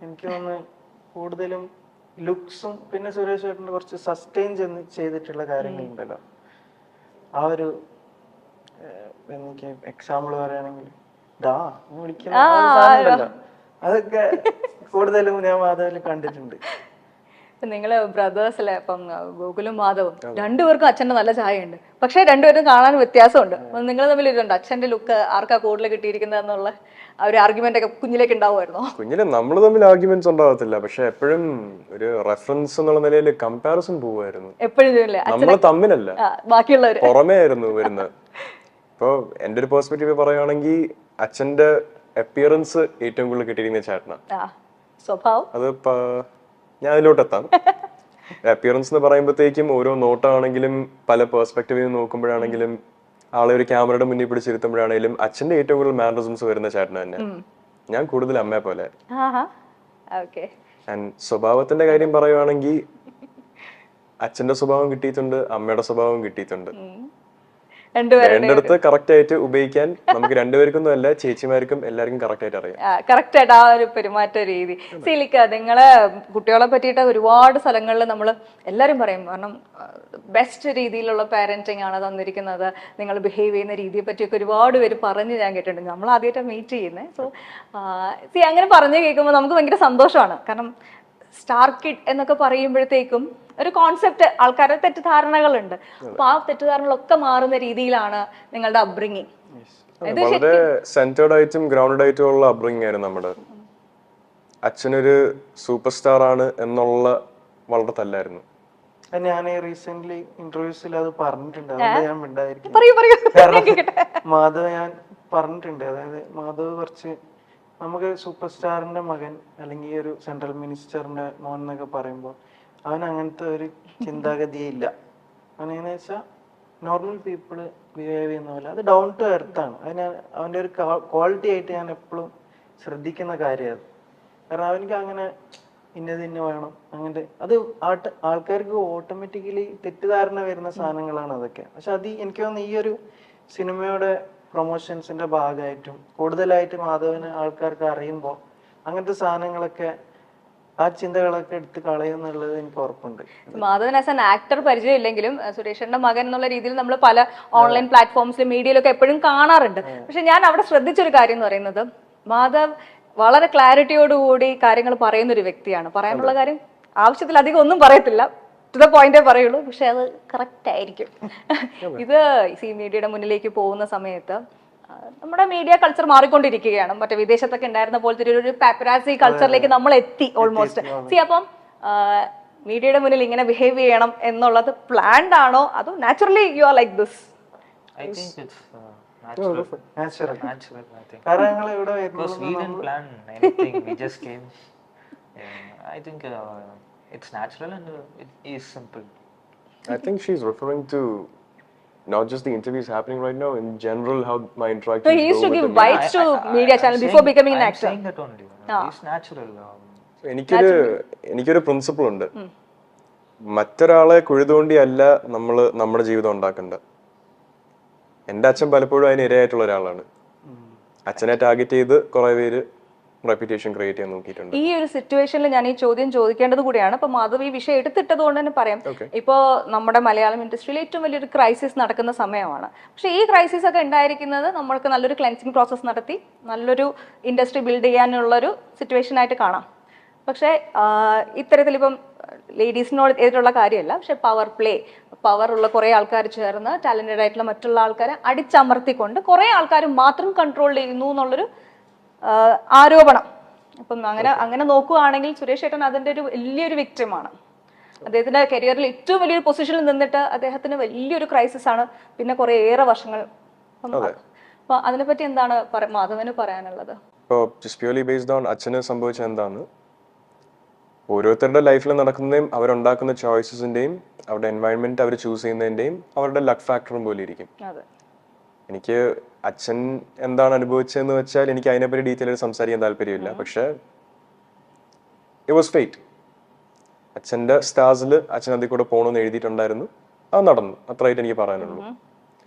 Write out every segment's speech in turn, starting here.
എനിക്ക് തോന്നുന്നു കൂടുതലും ലുക്സും പിന്നെ സുരേഷ് ചേട്ടൻ്റെ കുറച്ച് സസ്റ്റെയിൻ ചെയ്തിട്ടുള്ള കാര്യങ്ങളുണ്ടല്ലോ. ആ ഒരു എനിക്ക് എക്സാമ്പിൾ പറയുകയാണെങ്കിൽ ഡാ വിളിക്കുന്ന ആ ഒരു സാധനം ഉണ്ടല്ലോ, അതൊക്കെ കൂടുതലും ഞാൻ മാധവനിൽ കണ്ടിട്ടുണ്ട്. നിങ്ങള് ബ്രദേഴ്സിലെ ഇപ്പം ഗോകുലും മാധവും രണ്ടുപേർക്കും അച്ഛന്റെ നല്ല ചായ ഉണ്ട്, പക്ഷെ രണ്ടുപേരും കാണാൻ വ്യത്യാസമുണ്ട്. നിങ്ങൾ തമ്മിൽ ഇതുണ്ട്, അച്ഛന്റെ ലുക്ക് ആർക്കാ കൂടുതൽ കിട്ടിയിരിക്കുന്നത് എന്നുള്ള ആ ഒരു ആർഗ്യുമെന്റ് ഒക്കെ കുഞ്ഞിലേക്ക് ഉണ്ടാവുമായിരുന്നോ? കുഞ്ഞിലെ നമ്മൾ തമ്മിൽ ആർഗ്യുമെന്റ്സ് ഉണ്ടാവത്തില്ല, പക്ഷെ എപ്പോഴും ഒരു റെഫറൻസ് എന്നുള്ള നിലയിൽ കമ്പാരിസൺ പോവായിരുന്നു. എപ്പോഴും നമ്മൾ തമ്മിലല്ല, ബാക്കിയുള്ളവര് പുറമേ ആയിരുന്നു വരുന്നത്. ഇപ്പൊ എന്റെ ഒരു പെർസ്പെക്റ്റീവ് പറയുകയാണെങ്കിൽ അച്ഛന്റെ അപ്പിയറൻസ് ഏറ്റവും കൂടുതൽ കിട്ടിയിരിക്കുന്ന ചേട്ടനാ. സ്വഭാവം അത് ഞാൻ അതിലോട്ട് എത്താം. അപ്പിയറൻസ് എന്ന് പറയുമ്പോഴത്തേക്കും ഓരോ നോട്ടാണെങ്കിലും പല പെർസ്പെക്റ്റീവിൽ നിന്ന് നോക്കുമ്പോഴാണെങ്കിലും ആളെ ഒരു ക്യാമറയുടെ മുന്നിൽ പിടിച്ചിരുത്തുമ്പോഴാണെങ്കിലും അച്ഛന്റെ ഏറ്റവും കൂടുതൽ മാനറിസംസ് വരുന്ന ചേട്ടൻ തന്നെ. ഞാൻ കൂടുതൽ അമ്മയെ പോലെ. സ്വഭാവത്തിന്റെ കാര്യം പറയുവാണെങ്കിൽ അച്ഛന്റെ സ്വഭാവം കിട്ടിയിട്ടുണ്ട്, അമ്മയുടെ സ്വഭാവം കിട്ടിയിട്ടുണ്ട്. എന്റെ അടുത്ത് കറക്റ്റ് ആയിട്ട് ഉപയോഗിക്കാൻ നമുക്ക് രണ്ടുപേർക്കൊന്നും അല്ല, ചേച്ചിമാർക്കും എല്ലാവർക്കും കറക്റ്റ് ആയിട്ട് അറിയാം. കറക്റ്റ് ആയിട്ട് ആ ഒരു പെരുമാറ്റ രീതി. സിലിക്ക, നിങ്ങളെ കുട്ടികളെ പറ്റിയിട്ട് ഒരുപാട് സ്ഥലങ്ങളിൽ നമ്മൾ എല്ലാവരും പറയും, കാരണം ബെസ്റ്റ് രീതിയിലുള്ള പാരന്റിങ് ആണ് തന്നിരിക്കുന്നത്, നിങ്ങൾ ബിഹേവ് ചെയ്യുന്ന രീതിയെ പറ്റിയൊക്കെ ഒരുപാട് പേര് പറഞ്ഞ് ഞാൻ കേട്ടിട്ടുണ്ട്. നമ്മൾ ആദ്യമായിട്ട് മീറ്റ് ചെയ്യുന്നത്. സോ അങ്ങനെ പറഞ്ഞു കേൾക്കുമ്പോൾ നമുക്ക് ഭയങ്കര സന്തോഷമാണ്. കാരണം സ്റ്റാർ കിഡ് എന്നൊക്കെ പറയുമ്പോഴത്തേക്കും ഒരു കോൺസെപ്റ്റ്, ആൾക്കാരുടെ തെറ്റിദ്ധാരണകളുണ്ട്. അപ്പൊ ആ തെറ്റിദ്ധാരണകളൊക്കെ മാറുന്ന രീതിയിലാണ് നിങ്ങളുടെ അപ്ബ്രിങ്ങിങ്. വളരെ സെന്റേർഡ് ആയിട്ടും ഗ്രൗണ്ടഡ് ആയിട്ടും ഉള്ള അപ്ബ്രിങ്ങിങ് ആയിരുന്നു നമ്മുടെ. അച്ഛനൊരു സൂപ്പർ സ്റ്റാർ ആണ് എന്നുള്ള വളരെ തല്ലായിരുന്നു. ഞാൻ റീസെന്റ് ഇന്റർവ്യൂസിൽ അത് പറഞ്ഞിട്ടുണ്ട്, അതുകൊണ്ട് ഞാൻ മിണ്ടായിരിക്കും. മാധവ് ഞാൻ പറഞ്ഞിട്ടുണ്ട്, അതായത് മാധവ് കുറച്ച് നമുക്ക് സൂപ്പർ സ്റ്റാറിന്റെ മകൻ അല്ലെങ്കിൽ ഒരു സെൻട്രൽ മിനിസ്റ്ററിന്റെ മോൻ എന്നൊക്കെ പറയുമ്പോൾ അവൻ അങ്ങനത്തെ ഒരു ചിന്താഗതിയേ ഇല്ല. അവനെന്ന് വെച്ചാൽ നോർമൽ പീപ്പിള് ബിഹേവ് ചെയ്യുന്ന പോലെ, അത് ഡൗൺ ടു എർത്ത് ആണ്. അതിന് അവൻ്റെ ഒരു ക്വാളിറ്റി ആയിട്ട് ഞാൻ എപ്പോഴും ശ്രദ്ധിക്കുന്ന കാര്യമാണ്. കാരണം അവനിക്ക് അങ്ങനെ ഇന്ന വേണം അങ്ങനത്തെ, അത് ആൾക്കാർക്ക് ഓട്ടോമാറ്റിക്കലി തെറ്റിദ്ധാരണ വരുന്ന സാധനങ്ങളാണ് അതൊക്കെ. പക്ഷെ അത് എനിക്ക് തോന്നുന്നു ഈ ഒരു സിനിമയുടെ പ്രൊമോഷൻസിന്റെ ഭാഗമായിട്ടും കൂടുതലായിട്ട് മാധവന് ആൾക്കാർക്ക് അറിയുമ്പോൾ അങ്ങനത്തെ സാധനങ്ങളൊക്കെ, ആ ചിന്തകളൊക്കെ എടുത്ത് കളയുന്നുള്ളത് എനിക്ക് ഉറപ്പുണ്ട്. മാധവൻ ആസ് ആൻ ആക്ടർ പരിചയമില്ലെങ്കിലും സുരേഷന്റെ മകൻ എന്നുള്ള രീതിയിൽ നമ്മൾ പല ഓൺലൈൻ പ്ലാറ്റ്ഫോംസിലും മീഡിയയിലൊക്കെ എപ്പോഴും കാണാറുണ്ട്. പക്ഷെ ഞാൻ അവിടെ ശ്രദ്ധിച്ചൊരു കാര്യം എന്ന് പറയുന്നത്, മാധവ് വളരെ ക്ലാരിറ്റിയോടുകൂടി കാര്യങ്ങൾ പറയുന്ന ഒരു വ്യക്തിയാണ്. പറയാനുള്ള കാര്യം ആവശ്യത്തിലധികം ഒന്നും പറയത്തില്ല, ടു ദ പോയിന്റേ പറയുള്ളൂ, പക്ഷെ അത് കറക്റ്റ് ആയിരിക്കും. ഇത് സി മീഡിയയുടെ മുന്നിലേക്ക് പോകുന്ന സമയത്ത് നമ്മുടെ മീഡിയ കൾച്ചർ മാറിക്കൊണ്ടിരിക്കുകയാണ്. മറ്റേ വിദേശത്തൊക്കെ ഉണ്ടായിരുന്ന പോലത്തെ ഒരു പാപ്പരാസി കൾച്ചറിലേക്ക് നമ്മൾ എത്തി ഓൾമോസ്റ്റ്. സി അപ്പം മീഡിയയുടെ മുന്നിൽ ഇങ്ങനെ ബിഹേവ് ചെയ്യണം എന്നുള്ളത് പ്ലാൻഡ് ആണോ അതോ naturally you are like this? I think it's natural. Natural, I think. Because we didn't plan anything, we just came. I think it's natural and it is simple. I think she's referring to not just the interviews happening right now, in general how my interactions So he used to give with the bites to media channel before becoming an actor. I'm saying that only. It's natural. എനിക്കൊരു principle ഉണ്ട്, മറ്റൊരാളെ കുഴിതോണ്ടി അല്ല നമ്മള് നമ്മുടെ ജീവിതം ഉണ്ടാക്കേണ്ടത്. എന്റെ അച്ഛൻ പലപ്പോഴും അതിന് ഇരയായിട്ടുള്ള ഒരാളാണ്. അച്ഛനെ ടാർഗറ്റ് ചെയ്ത് കുറെ പേര് റെപ്യൂട്ടേഷൻ ക്രിയേറ്റ് ചെയ്യാൻ നോക്കിയിട്ടുണ്ട്. ഈ ഒരു സിറ്റുവേഷനിൽ ഞാൻ ഈ ചോദ്യം ചോദിക്കേണ്ടത് കൂടിയാണ്. ഇപ്പൊ മാധവ് ഈ വിഷയം എടുത്തിട്ടത് കൊണ്ട് തന്നെ പറയാം. ഇപ്പോ നമ്മുടെ മലയാളം ഇൻഡസ്ട്രിയിൽ ഏറ്റവും വലിയൊരു ക്രൈസിസ് നടക്കുന്ന സമയമാണ്. പക്ഷെ ഈ ക്രൈസിസ് ഒക്കെ ഉണ്ടായിരിക്കുന്നത് നമ്മൾക്ക് നല്ലൊരു ക്ലെൻസിങ് പ്രോസസ് നടത്തി നല്ലൊരു ഇൻഡസ്ട്രി ബിൽഡ് ചെയ്യാനുള്ളൊരു സിറ്റുവേഷൻ ആയിട്ട് കാണാം. പക്ഷേ ഇത്തരത്തിൽ ഇപ്പം ലേഡീസിനോട് എതിരുള്ള കാര്യമല്ല, പക്ഷെ പവർ ഉള്ള കുറേ ആൾക്കാർ ചേർന്ന് ടാലന്റഡ് ആയിട്ടുള്ള മറ്റുള്ള ആൾക്കാരെ അടിച്ചമർത്തിക്കൊണ്ട് കുറേ ആൾക്കാർ മാത്രം കൺട്രോൾ ചെയ്യുന്നു എന്നുള്ളൊരു ആരോപണം. അപ്പം അങ്ങനെ നോക്കുകയാണെങ്കിൽ സുരേഷ് ഏട്ടൻ അതിൻ്റെ ഒരു വലിയൊരു വിക്ടിമാണ്. അദ്ദേഹത്തിന്റെ കരിയറിൽ ഏറ്റവും വലിയൊരു പൊസിഷനിൽ നിന്നിട്ട് അദ്ദേഹത്തിന് വലിയൊരു ക്രൈസിസ് ആണ് പിന്നെ കുറേ ഏറെ വർഷങ്ങൾ. അപ്പൊ അതിനെപ്പറ്റി എന്താണ് മാധവന് പറയാനുള്ളത്? ഇപ്പോൾ ജസ്റ്റ് പ്യൂർലി ബേസ്ഡ് ഓൺ അച്ഛന് സംഭവിച്ചത് എന്താണ്, ഓരോരുത്തരുടെ ലൈഫിൽ നടക്കുന്നതും അവരുണ്ടാക്കുന്ന ചോയ്സസിന്റെയും അവരുടെ എൻവയൺമെന്റ് അവർ ചൂസ് ചെയ്യുന്നതിന്റെയും അവരുടെ ലക്ക് ഫാക്ടറും പോലെ ഇരിക്കും. എനിക്ക് അച്ഛൻ എന്താണ് അനുഭവിച്ചതെന്ന് വെച്ചാൽ എനിക്ക് അതിനെപ്പറ്റി ഡീറ്റെയിൽ ആയിട്ട് സംസാരിക്കാൻ താല്പര്യമില്ല. പക്ഷെ ഇറ്റ് വാസ് ഫേറ്റ്. അച്ഛൻ്റെ സ്റ്റാർസിൽ അച്ഛൻ അതിൽ കൂടെ പോകണമെന്ന് എഴുതിയിട്ടുണ്ടായിരുന്നു, അത് നടന്നു. അത്രയായിട്ട് എനിക്ക് പറയാനുള്ളൂ.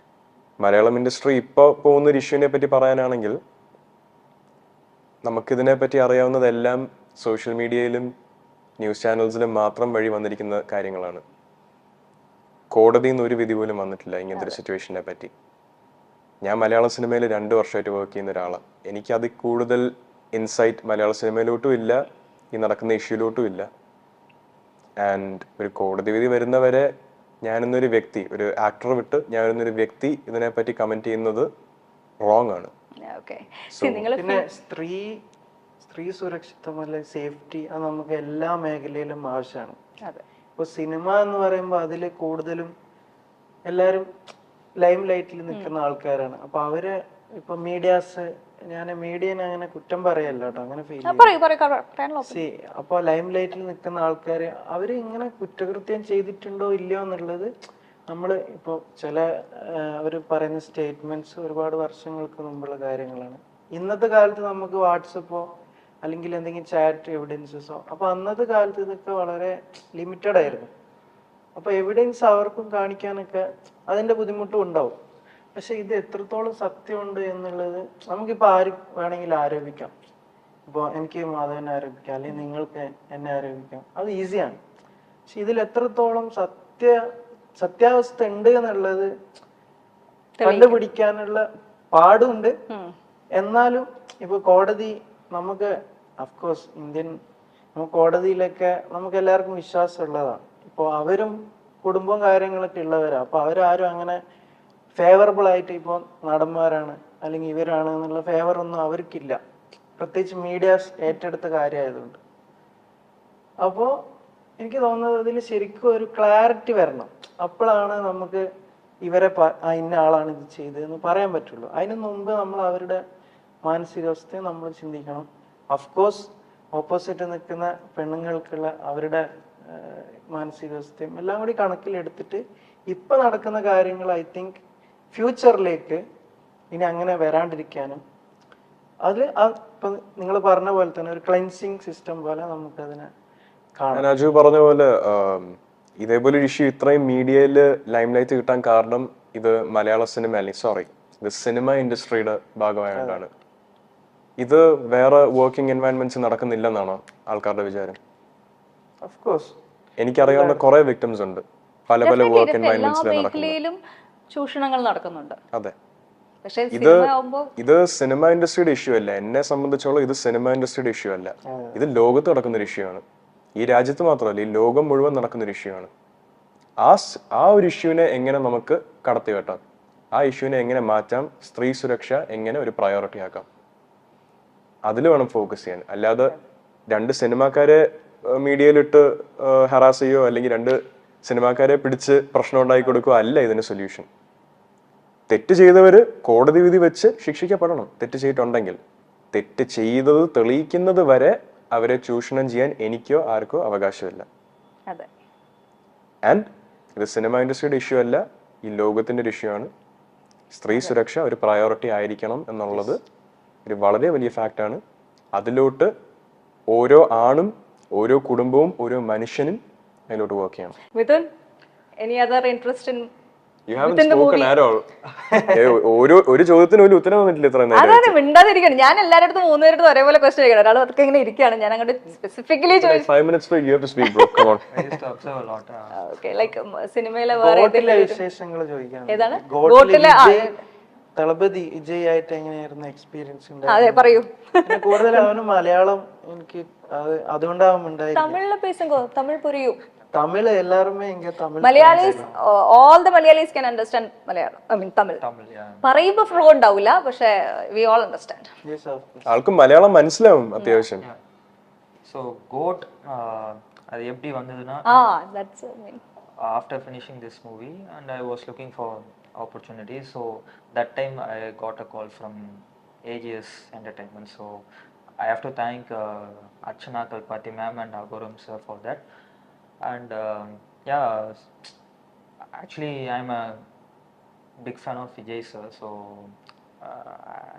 മലയാളം ഇൻഡസ്ട്രി ഇപ്പോൾ പോകുന്ന ഒരു ഇഷ്യൂവിനെ പറ്റി പറയാനാണെങ്കിൽ നമുക്കിതിനെ പറ്റി അറിയാവുന്നതെല്ലാം സോഷ്യൽ മീഡിയയിലും ന്യൂസ് ചാനൽസിലും മാത്രം വഴി വന്നിരിക്കുന്ന കാര്യങ്ങളാണ്. കോടതിയിൽ നിന്ന് ഒരു വിധി പോലും വന്നിട്ടില്ല ഇങ്ങനത്തെ ഒരു സിറ്റുവേഷനെ പറ്റി. ഞാൻ മലയാള സിനിമയിൽ 2 വർഷമായിട്ട് വർക്ക് ചെയ്യുന്ന ഒരാളാണ്. എനിക്ക് അതിൽ കൂടുതൽ ഇൻസൈറ്റ് മലയാള സിനിമയിലോട്ടും ഇല്ല, ഈ നടക്കുന്ന ഇഷ്യൂലോട്ടും ഇല്ല. ആൻഡ് ഒരു കോടതി വിധി വരുന്നവരെ ഞാനെന്നൊരു വ്യക്തി, ഒരു ആക്ടർ വിട്ട് ഞാനെന്നൊരു വ്യക്തി ഇതിനെപ്പറ്റി കമന്റ് ചെയ്യുന്നത് റോങ് ആണ്. പിന്നെ സ്ത്രീ സുരക്ഷിതം അല്ലെ സേഫ്റ്റി അത് നമുക്ക് എല്ലാ മേഖലയിലും ആവശ്യമാണ്. ഇപ്പൊ സിനിമ എന്ന് പറയുമ്പോൾ അതിൽ കൂടുതലും എല്ലാരും ലൈം ലൈറ്റിൽ നിൽക്കുന്ന ആൾക്കാരാണ്. അപ്പൊ അവര് ഇപ്പൊ മീഡിയാസ്, ഞാൻ മീഡിയനെ അങ്ങനെ കുറ്റം പറയല്ല കേട്ടോ, അങ്ങനെ ഫീൽ അപ്പൊ ലൈം ലൈറ്റിൽ നിൽക്കുന്ന ആൾക്കാര് അവര് ഇങ്ങനെ കുറ്റകൃത്യം ചെയ്തിട്ടുണ്ടോ ഇല്ലയോ എന്നുള്ളത് നമ്മള് ഇപ്പൊ ചില അവര് പറയുന്ന സ്റ്റേറ്റ്മെന്റ്സ് ഒരുപാട് വർഷങ്ങൾക്ക് മുമ്പുള്ള കാര്യങ്ങളാണ്. ഇന്നത്തെ കാലത്ത് നമുക്ക് വാട്സപ്പോ അല്ലെങ്കിൽ എന്തെങ്കിലും ചാറ്റ് എവിഡൻസസോ, അപ്പൊ അന്നത്തെ കാലത്ത് ഇതൊക്കെ വളരെ ലിമിറ്റഡ് ആയിരുന്നു. അപ്പൊ എവിഡൻസ് അവർക്കും കാണിക്കാനൊക്കെ അതിന്റെ ബുദ്ധിമുട്ടും ഉണ്ടാവും. പക്ഷെ ഇത് എത്രത്തോളം സത്യമുണ്ട് എന്നുള്ളത് നമുക്കിപ്പോ ആര് വേണമെങ്കിലും ആരോപിക്കാം. ഇപ്പൊ എനിക്ക് മാധവനെ ആരോപിക്കാം, അല്ലെങ്കിൽ നിങ്ങൾക്ക് എന്നെ ആരോപിക്കാം, അത് ഈസിയാണ്. പക്ഷെ ഇതിൽ എത്രത്തോളം സത്യാവസ്ഥ ഉണ്ട് എന്നുള്ളത് കണ്ടുപിടിക്കാനുള്ള പാടുണ്ട്. എന്നാലും ഇപ്പൊ കോടതി നമുക്ക് അഫ്കോഴ്സ് കോടതിയിലൊക്കെ നമുക്ക് എല്ലാവർക്കും വിശ്വാസം ഉള്ളതാണ്. ഇപ്പൊ അവരും കുടുംബവും കാര്യങ്ങളൊക്കെ ഉള്ളവരാ. അപ്പൊ അവരാരും അങ്ങനെ ഫേവറബിൾ ആയിട്ട് ഇപ്പൊ നടന്മാരാണ് അല്ലെങ്കിൽ ഇവരാണ് എന്നുള്ള ഫേവർ ഒന്നും അവർക്കില്ല, പ്രത്യേകിച്ച് മീഡിയാസ് ഏറ്റെടുത്ത കാര്യമായതുകൊണ്ട്. അപ്പോ എനിക്ക് തോന്നുന്നത് അതിൽ ശരിക്കും ഒരു ക്ലാരിറ്റി വരണം. അപ്പോഴാണ് നമുക്ക് ഇവരെ ഇന്ന ആളാണ് ഇത് ചെയ്തതെന്ന് പറയാൻ പറ്റുള്ളൂ. അതിനു മുമ്പ് നമ്മൾ അവരുടെ മാനസികാവസ്ഥയെ നമ്മൾ ചിന്തിക്കണം. അഫ്കോഴ്സ് ഓപ്പോസിറ്റ് നിൽക്കുന്ന പെണ്ണുങ്ങൾക്കുള്ള അവരുടെ മാനസികാവസ്ഥയും എല്ലാം കൂടി കണക്കിലെടുത്തിട്ട് ഇപ്പൊ നടക്കുന്ന കാര്യങ്ങൾ ഐ തിങ്ക് ഫ്യൂച്ചറിലേക്ക് ഇനി അങ്ങനെ വരാണ്ടിരിക്കാനും അത് ഇപ്പൊ നിങ്ങൾ പറഞ്ഞ പോലെ തന്നെ ഒരു ക്ലെൻസിങ് സിസ്റ്റം പോലെ നമുക്കതിനെ കാണാം. രാജു പറഞ്ഞ പോലെ ഇതേപോലെ ഒരു ഇഷ്യൂ ഇത്രയും മീഡിയയിൽ ലൈം ലൈറ്റ് കിട്ടാൻ കാരണം ഇത് മലയാള സിനിമ ഇത് സിനിമ ഇൻഡസ്ട്രിയുടെ ഭാഗമായതുകൊണ്ടാണ്. ഇത് വേറെ വർക്കിംഗ് എൻവയൺമെന്റ്സ് നടക്കുന്നില്ലെന്നാണോ ആൾക്കാരുടെ വിചാരം? എനിക്കറിയാവുന്ന കുറെ വിക്ടിംസ് ഉണ്ട് പല പല വർക്ക് എൻവയൺമെന്റ്സിലും ചൂഷണങ്ങൾ നടക്കുന്നുണ്ട്. അതെ, ഇത് സിനിമ ഇൻഡസ്ട്രിയുടെ ഇഷ്യൂ അല്ല. എന്നെ സംബന്ധിച്ചോളം ഇത് സിനിമ ഇൻഡസ്ട്രിയുടെ ഇഷ്യൂ അല്ല, ഇത് ലോകത്ത് നടക്കുന്ന ഒരു ഇഷ്യൂ ആണ്. ഈ രാജ്യത്ത് മാത്രമല്ല, ഈ ലോകം മുഴുവൻ നടക്കുന്ന ഒരു ഇഷ്യൂ ആണ്. ആ ഒരു ഇഷ്യൂവിനെ എങ്ങനെ നമുക്ക് കടത്തി വെട്ടാം, ആ ഇഷ്യൂവിനെ എങ്ങനെ മാറ്റാം, സ്ത്രീ സുരക്ഷ എങ്ങനെ ഒരു പ്രയോറിറ്റി ആക്കാം, അതിൽ വേണം ഫോക്കസ് ചെയ്യാൻ. അല്ലാതെ 2 സിനിമാക്കാരെ മീഡിയയിലിട്ട് ഹറാസ് ചെയ്യോ അല്ലെങ്കിൽ 2 സിനിമാക്കാരെ പിടിച്ച് പ്രശ്നം ഉണ്ടാക്കി കൊടുക്കുകയോ അല്ല ഇതിന് സൊല്യൂഷൻ. തെറ്റ് ചെയ്തവര് കോടതി വിധി വെച്ച് ശിക്ഷിക്കപ്പെടണം. തെറ്റ് ചെയ്തിട്ടുണ്ടെങ്കിൽ തെറ്റ് ചെയ്തത് തെളിയിക്കുന്നത് വരെ അവരെ ചൂഷണം ചെയ്യാൻ എനിക്കോ ആർക്കോ അവകാശമില്ല. ആൻഡ് ഇത് സിനിമ ഇൻഡസ്ട്രിയുടെ ഇഷ്യൂ അല്ല, ഈ ലോകത്തിന്റെ ഒരു ഇഷ്യൂ ആണ്. സ്ത്രീ സുരക്ഷ ഒരു പ്രയോറിറ്റി ആയിരിക്കണം എന്നുള്ളത് ഒരു വളരെ വലിയ ഫാക്റ്റാണ്. അതിലോട്ട് ഓരോ ആണും ഓരോ കുടുംബവും ഓരോ മനുഷ്യനും അതിലോട്ട് വർക്ക് ചെയ്യണം. Mithun, any other interest in You haven't spoken at all. ഒരു ചോദ്യത്തിന് പോലും ഉത്തരം വന്നിട്ടില്ല ഇത്ര നേരം. അതാണ് മിണ്ടാതിരിക്കണം. ഞാൻ എല്ലാവരുടെ 3 പേരുടെ ഒരേപോലെ ക്വസ്റ്റ്യൻ ചെയ്യണം. ഒരാൾ അതൊക്കെ ഇങ്ങനെ ഇരിക്കുകയാണ്. ഞാൻ അങ്ങോട്ട് specifically 5 minutes you have to speak, bro. Come on. I used to observe a lot. Okay, like സിനിമയിലെ വേറെ വിശേഷങ്ങൾ ചോദിക്കാം. ഏതാണ് ഗോട്ടിലെ തളപതി വിജയ് ആയിട്ട് എങ്ങനെയായിരുന്നു എക്സ്പീരിയൻസ്? അതെ, പറയൂ. കൂടുതൽ അവന് മലയാളം എനിക്ക് അതുകൊണ്ടാവും തമിഴിലെ പേസുങ്കോ, തമിഴ് പുരിയും. തമിഴ് എല്ലാരുമേ Tamil Malayalis, all the Malayalis can understand Malayalam. I mean Tamil. പറയുമ്പോൾ ഫ്ലോ ഉണ്ടാവില്ല, പക്ഷേ we all understand. ആൾക്കും മലയാളം മനസ്സിലാവും അത്യാവശ്യം. So goat അത് எப்படி വന്നதுனா that's I mean after finishing this movie and I was looking for opportunities, so that time I got a call from AGS Entertainment, so I have to thank Archana Kalpati ma'am and Agoram sir for that. And yeah, actually I'm a big fan of Vijay sir, so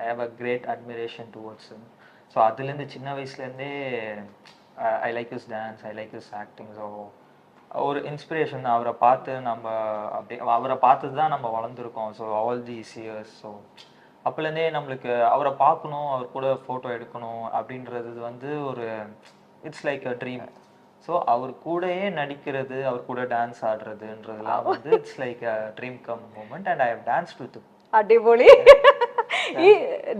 I have a great admiration towards him. So adilende chinna vayasile I like his dance, I like his acting, so ஒரு inspiration. அவரை பார்த்து நம்ம அவரை பார்த்து தான் நம்ம வளர்ந்துருக்கோம். So all these years, so அப்போலேருந்தே நம்மளுக்கு அவரை பார்க்கணும், அவர் கூட ஃபோட்டோ எடுக்கணும் அப்படின்றது வந்து it's like a dream. So அவர் கூடயே நடிக்கிறது, அவர் கூட டான்ஸ் ஆடுறதுன்றதுலாம் வந்து it's like a dream come moment and I have danced with him. അടിപൊളി. ഈ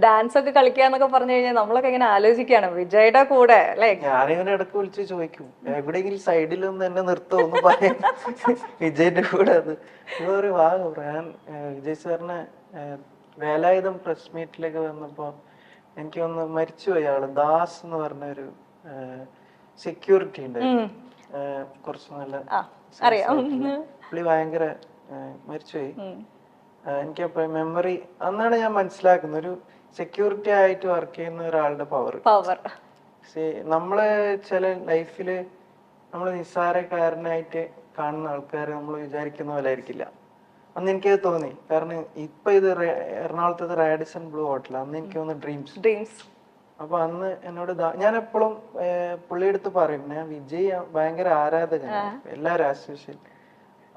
ഡാൻസ് ഒക്കെ കളിക്കാന്നൊക്കെ പറഞ്ഞു കഴിഞ്ഞാൽ നമ്മളൊക്കെ ഇങ്ങനെ ആലോചിക്കാണ് വിജയുടെ കൂടെ അല്ലെ. ഞാനിങ്ങനെ ഇടക്ക് വിളിച്ച് ചോദിക്കും എവിടെയെങ്കിലും സൈഡിൽ ഒന്ന് എന്നെ നിർത്തുമെന്ന് പറയാൻ വിജയന്റെ കൂടെ. അത് ഒരു ഭാഗം ഞാൻ വിജയ് സാറിനെ വേലായുധം പ്രസ് മീറ്റിലേക്ക് വന്നപ്പോ എനിക്ക് ഒന്ന് മരിച്ചുപോയി ആള്. ദാസ് എന്ന് പറഞ്ഞ ഒരു സെക്യൂരിറ്റി ഉണ്ട്, കുറച്ച് നല്ല പുള്ളി ഭയങ്കര മരിച്ചുപോയി. എനിക്കപ്പോ മെമ്മറി അന്നാണ് ഞാൻ മനസ്സിലാക്കുന്നത് ഒരു സെക്യൂരിറ്റി ആയിട്ട് വർക്ക് ചെയ്യുന്ന ഒരാളുടെ പവർ. നമ്മള് ചില ലൈഫില് നമ്മള് നിസ്സാരക്കാരനായിട്ട് കാണുന്ന ആൾക്കാരെ നമ്മൾ വിചാരിക്കുന്ന പോലെ ആയിരിക്കില്ല. അന്ന് എനിക്കത് തോന്നി. കാരണം ഇപ്പൊ ഇത് എറണാകുളത്തെ റാഡിസൺ ബ്ലൂ ഹോട്ടൽ, അന്ന് എനിക്ക് തോന്നുന്നു ഡ്രീംസ്. അപ്പൊ അന്ന് എന്നോട് ഞാൻ എപ്പോഴും പുള്ളിയുടെ അടുത്ത് പറയും ഞാൻ വിജയ് ഭയങ്കര ആരാധകനാണ് എല്ലാവരും അസോസിയേഷൻ.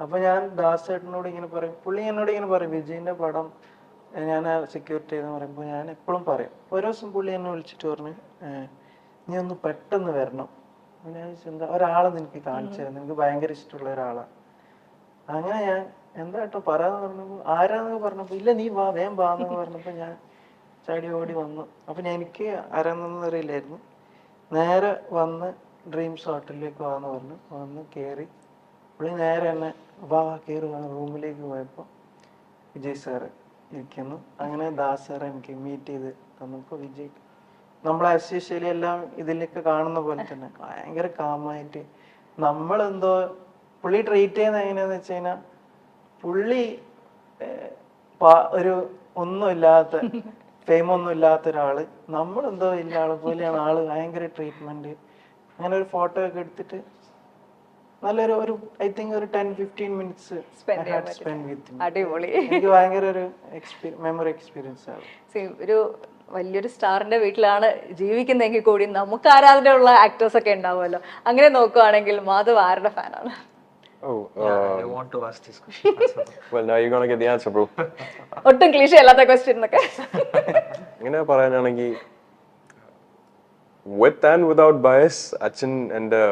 അപ്പൊ ഞാൻ ദാസേട്ടനോട് ഇങ്ങനെ പറയും, പുള്ളി എന്നോട് ഇങ്ങനെ പറയും വിജയിന്റെ പടം ഞാൻ സെക്യൂരിറ്റി എന്ന് പറയുമ്പോൾ ഞാൻ എപ്പോഴും പറയും. ഒരു ദിവസം പുള്ളി എന്നെ വിളിച്ചിട്ട് പറഞ്ഞു നീ ഒന്ന് പെട്ടെന്ന് വരണം. ഞാൻ എന്താ ഒരാളെ നിനക്ക് കാണിച്ചു തരാം, നിനക്ക് ഭയങ്കര ഇഷ്ടമുള്ള ഒരാളാണ്. അങ്ങനെ ഞാൻ എന്താ കേട്ടോ പറയാന്ന് പറഞ്ഞപ്പോ ആരാന്നൊക്കെ പറഞ്ഞപ്പോ ഇല്ല നീ വാ വേഗം വാന്നൊക്കെ പറഞ്ഞപ്പോ ഞാൻ ചാടി ഓടി വന്നു. അപ്പൊ എനിക്ക് ആരാന്നൊന്നും അറിയില്ലായിരുന്നു. നേരെ വന്ന് ഡ്രീംസ് ഹോട്ടലിലേക്ക് വാന്ന് പറഞ്ഞു. വന്ന് കയറി പുള്ളി നേരെ എന്നെ വാ കയറി വന്ന് റൂമിലേക്ക് പോയപ്പോ വിജയ് സാറ് ഇരിക്കുന്നു. അങ്ങനെ ദാസ് സാറ് എനിക്ക് മീറ്റ് ചെയ്ത് തന്നപ്പോ വിജയ് നമ്മളെ അസോസിയേഷനിൽ എല്ലാം ഇതിലൊക്കെ കാണുന്ന പോലെ തന്നെ ഭയങ്കര കാമായിട്ട് നമ്മളെന്തോ പുള്ളി ട്രീറ്റ് ചെയ്യുന്നത് എങ്ങനെയാന്ന് വെച്ച് കഴിഞ്ഞാൽ പുള്ളി ഒരു ഒന്നുമില്ലാത്ത ഫെയിമൊന്നും ഇല്ലാത്ത ഒരാള് നമ്മളെന്തോ വലിയ ആളെ പോലെയാണ് ആള്. ഭയങ്കര ട്രീറ്റ്മെന്റ്. അങ്ങനെ ഒരു ഫോട്ടോ ഒക്കെ എടുത്തിട്ട് നല്ലൊരു ഒരു ഐ തിങ്ക് ഒരു 10-15 മിനിറ്റ്സ് സ്പെൻഡ് വിത്ത്. അടിപൊളി. എനിക്ക് ഭയങ്കര ഒരു മെമ്മറി എക്സ്പീരിയൻസ് ആണ്. ഒരു വലിയൊരു സ്റ്റാറിന്റെ വീട്ടിലാണ് ജീവിക്കുന്നതെങ്കിൽ കൂടി നമുക്ക് ആരാധനയുള്ള ആക്ടേഴ്സ് ഒക്കെ ഉണ്ടാവുമല്ലോ. അങ്ങനെ നോക്കുവാണെങ്കിൽ മാധവ് ആരുടെ ഫാനാണ്? I want to ask this question. Well, now you're gonna get the answer, bro. ഒട്ടും ക്ലീഷേ അല്ലാത്ത ക്വസ്റ്റ്യൻ ഒക്കെ ഇങ്ങനെ പറയാനാണെങ്കിൽ with and without bias അച്ഛൻ എൻ്റെ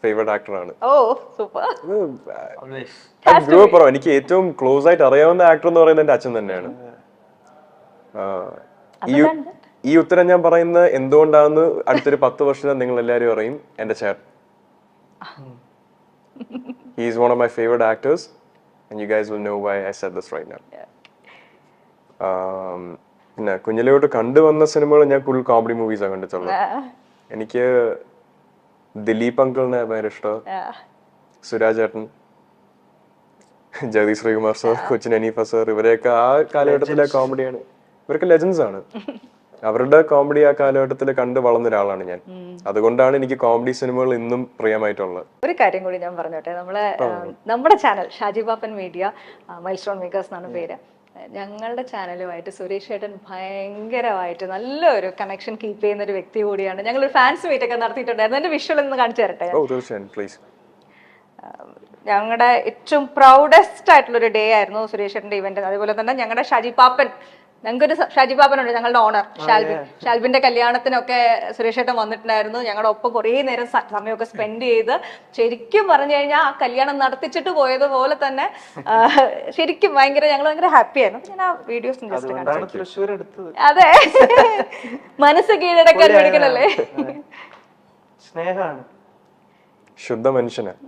ഫേവറേറ്റ് ആക്ടറാണ്. ഓ സൂപ്പർ. Always. എനിക്ക് ഏറ്റവും ക്ലോസ് ആയിട്ട് അറിയാവുന്ന ആക്ടർ എന്ന് പറയുന്നത് എൻ്റെ അച്ഛൻ തന്നെയാണ്. ഈ ഉത്തരം ഞാൻ പറയുന്നത് എന്തുകൊണ്ടാണെന്ന് അടുത്തൊരു 10 വർഷം നിങ്ങൾ എല്ലാവരും അറിയും. എൻ്റെ ചേട്ടൻ, he is one of my favorite actors and you guys will know why I said this right now. പിന്നെ കുഞ്ഞിലോട്ട് കണ്ടുവന്ന സിനിമകൾ ഞാൻ ഫുൾ കോമഡി മൂവീസാണ് കണ്ടിട്ടുള്ളത്. എനിക്ക് ദിലീപ് അങ്കിളിനെ ഭയങ്കര ഇഷ്ടമാണ്. സുരാജ് ചേട്ടൻ, ജഗദീഷ് ശ്രീകുമാർ സാർ, കൊച്ചിൻ അനീഫ സാർ, ഇവരെയൊക്കെ ആ കാലഘട്ടത്തിലെ കോമഡിയാണ്. ഇവരൊക്കെ ലെജൻസ് ആണ്. അവരുടെ കോമഡി ആ കാലഘട്ടത്തിൽ കണ്ട് വളർന്ന ഒരാളാണ് ഞാൻ. അതുകൊണ്ടാണ് എനിക്ക് കോമഡി സിനിമകൾ ഇന്നും പ്രിയമായിട്ടുള്ളത്. ഒരു കാര്യം കൂടി ഞാൻ പറഞ്ഞോട്ടെ, നമ്മുടെ ചാനൽ ഷാജി പാപ്പൻ മീഡിയ മൈൽസ്റ്റോൺ മേക്കേഴ്സ് എന്നാണ് പേര്. ഞങ്ങളുടെ ചാനലുമായിട്ട് സുരേഷ് ചേട്ടൻ ഭയങ്കരമായിട്ട് നല്ലൊരു കണക്ഷൻ കീപ്പ് ചെയ്യുന്ന ഒരു വ്യക്തി കൂടിയാണ്. ഞങ്ങളൊരു ഫാൻസ് മീറ്റ് ഒക്കെ നടത്തിയിട്ടുണ്ടായിരുന്നു. എന്റെ വിഷ്വൽ ഒന്ന് കാണിച്ചു തരട്ടെ. ഞങ്ങളുടെ ഏറ്റവും പ്രൗഡസ്റ്റ് ആയിട്ടുള്ള ഒരു ഡേ ആയിരുന്നു സുരേഷ് ചേട്ടന്റെ ഇവന്റ്. അതുപോലെ തന്നെ ഞങ്ങളുടെ ഷാജി പാപ്പൻ, ഞങ്ങൾക്കൊരു ഷാജി പാപ്പനുണ്ട്, ഞങ്ങളുടെ ഓണർ ഷാൽബിന്റെ കല്യാണത്തിനൊക്കെ സുരേഷ് ചേട്ടൻ വന്നിട്ടുണ്ടായിരുന്നു. ഞങ്ങളുടെ ഒപ്പം കുറേ നേരം സമയമൊക്കെ സ്പെൻഡ് ചെയ്ത് ശരിക്കും പറഞ്ഞു കഴിഞ്ഞാൽ ആ കല്യാണം നടത്തിച്ചിട്ട് പോയതുപോലെ തന്നെ ശരിക്കും ഞങ്ങൾ ഭയങ്കര ഹാപ്പി ആയിരുന്നു. ഞാൻ ആ വീഡിയോസ് ജസ്റ്റ് കാണിച്ചു. അതെ, മനസ്സ് കീഴടക്കാൻ പഠിക്കണല്ലേ. സ്നേഹമാണ്, ശുദ്ധ മനുഷ്യനാണ്.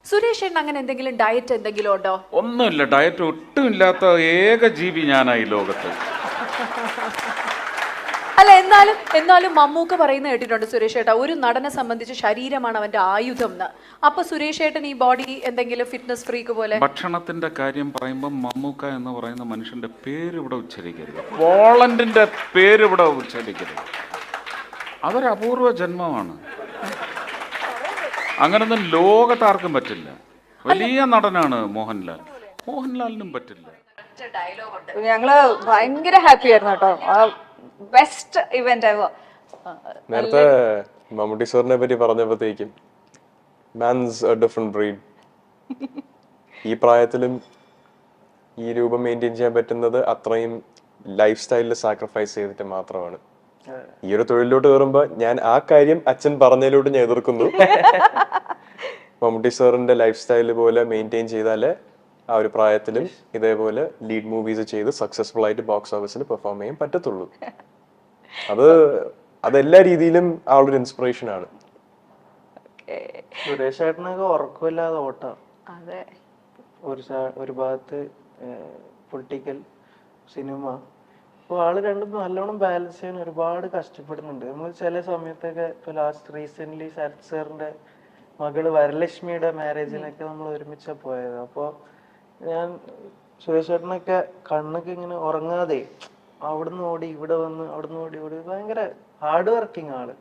സുരേഷ് ചേട്ടൻ അങ്ങനെ എന്തെങ്കിലും ഡയറ്റ് എന്തെങ്കിലും ഉണ്ടോ? ഒന്നുമില്ല, ഡയറ്റ് ഒട്ടും ഇല്ലാത്ത ഏക ജീവി ഞാനായി ലോകത്ത്. അല്ല, എന്നാലും മമ്മൂക്ക പറയുന്ന കേട്ടിട്ടുണ്ട് സുരേഷ് ചേട്ടാ, ഒരു നടനെ സംബന്ധിച്ച് ശരീരമാണ് അവന്റെ ആയുധം എന്ന്. അപ്പൊ സുരേഷ് ചേട്ടൻ ഈ ബോഡി എന്തെങ്കിലും ഫിറ്റ്നസ് ഫ്രീക്ക് പോലെ? ഭക്ഷണത്തിന്റെ കാര്യം പറയുമ്പോൾ മമ്മൂക്ക എന്ന് പറയുന്ന മനുഷ്യന്റെ പേര് ഇവിടെ ഉച്ചരിക്കരുത്, പോളണ്ടിന്റെ പേര് ഇവിടെ ഉച്ചരിക്കരുത്. അതൊരു അപൂർവ ജന്മമാണ്. അങ്ങനൊന്നും ലോകത്താർക്കും പറ്റില്ല. വലിയ നടനാണ് മോഹൻലാൽ, മോഹൻലാലിനും പറ്റില്ല. ഞങ്ങള് ഭയങ്കര ഹാപ്പി ആയിരുന്നു കേട്ടോ. Best event ever. നേരത്തെ മമ്മൂട്ടി സാറിനെ പറ്റി പറഞ്ഞപ്പോഴത്തേക്കും മാൻസ് എ ഡിഫറെന്റ് ബ്രീഡ്. ഈ പ്രായത്തിലും ഈ രൂപം മെയിൻറ്റെയിൻ ചെയ്യാൻ പറ്റുന്നത് അത്രയും ലൈഫ് സ്റ്റൈലിൽ സാക്രിഫൈസ് ചെയ്തിട്ട് മാത്രമാണ്. ഈ ഒരു തൊഴിലിലോട്ട് കയറുമ്പോൾ ഞാൻ ആ കാര്യം അച്ഛൻ പറഞ്ഞതിലോട്ട് ഞാൻ എതിർക്കുന്നു. മമ്മൂട്ടി സാറിന്റെ ലൈഫ് സ്റ്റൈല് പോലെ മെയിൻറ്റെയിൻ ചെയ്താലേ ആ ഒരു പ്രായത്തിലും ഇതേപോലെ ലീഡ് മൂവീസ് ചെയ്ത് സക്സസ്ഫുൾ ആയിട്ട് ബോക്സ് ഓഫീസിൽ പെർഫോം ചെയ്യാൻ പറ്റത്തുള്ളൂ. അതെല്ലാ രീതിയിലും ആ ഒരു ഇൻസ്പിറേഷൻ ആണ്. സുരേഷ് ചേട്ടനൊക്കെ ഉറക്കമില്ലാതെ ഓട്ടം. അതെ, ഒരു ഭാഗത്ത് പൊളിറ്റിക്കൽ സിനിമ, അപ്പോൾ ആള് രണ്ടും നല്ലോണം ബാലൻസ് ചെയ്യാൻ ഒരുപാട് കഷ്ടപ്പെടുന്നുണ്ട്. നമ്മൾ ചില സമയത്തൊക്കെ ഇപ്പൊ ലാസ്റ്റ് റീസെന്റ് ശരത് സാറിന്റെ മകള് വരലക്ഷ്മിയുടെ മാരേജിനൊക്കെ നമ്മൾ ഒരുമിച്ചാ പോയത്. അപ്പോൾ ഞാൻ സുരേഷ് ചേട്ടനൊക്കെ കണ്ണൊക്കെ ഇങ്ങനെ ഉറങ്ങാതെ അവിടുന്ന് ഓടി ഇവിടെ വന്ന് അവിടുന്ന് ഓടി ഭയങ്കര ഹാർഡ് വർക്കിംഗ് ആള്.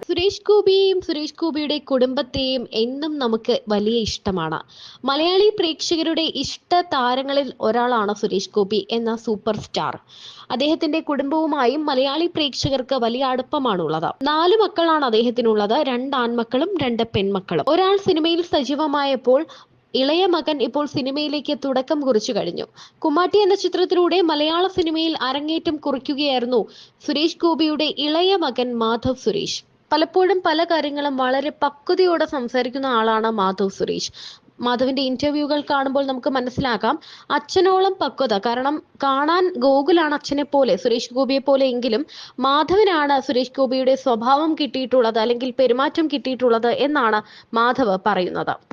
സുരേഷ് ഗോപിയെയും സുരേഷ് ഗോപിയുടെ കുടുംബത്തെയും എന്നും നമുക്ക് വലിയ ഇഷ്ടമാണ്. മലയാളി പ്രേക്ഷകരുടെ ഇഷ്ട താരങ്ങളിൽ ഒരാളാണ് സുരേഷ് ഗോപി എന്ന സൂപ്പർ സ്റ്റാർ. അദ്ദേഹത്തിന്റെ കുടുംബവുമായും മലയാളി പ്രേക്ഷകർക്ക് വലിയ അടുപ്പമാണുള്ളത്. 4 മക്കളാണ് അദ്ദേഹത്തിനുള്ളത്. 2 ആൺമക്കളും 2 പെൺമക്കളും. ഒരാൾ സിനിമയിൽ സജീവമായപ്പോൾ ഇളയ മകൻ ഇപ്പോൾ സിനിമയിലേക്ക് തുടക്കം കുറിച്ചു കഴിഞ്ഞു. കുമ്മാട്ടി എന്ന ചിത്രത്തിലൂടെ മലയാള സിനിമയിൽ അരങ്ങേറ്റം കുറിക്കുകയായിരുന്നു സുരേഷ് ഗോപിയുടെ ഇളയ മകൻ മാധവ് സുരേഷ്. പലപ്പോഴും പല കാര്യങ്ങളും വളരെ പക്വതയോടെ സംസാരിക്കുന്ന ആളാണ് മാധവ് സുരേഷ്. മാധവിന്റെ ഇന്റർവ്യൂകൾ കാണുമ്പോൾ നമുക്ക് മനസ്സിലാക്കാം അച്ഛനോളം പക്വത. കാരണം കാണാൻ ഗോകുലാണ് അച്ഛനെ പോലെ, സുരേഷ് ഗോപിയെ പോലെ എങ്കിലും മാധവനാണ് സുരേഷ് ഗോപിയുടെ സ്വഭാവം കിട്ടിയിട്ടുള്ളത് അല്ലെങ്കിൽ പെരുമാറ്റം കിട്ടിയിട്ടുള്ളത് എന്നാണ് മാധവ് പറയുന്നത്.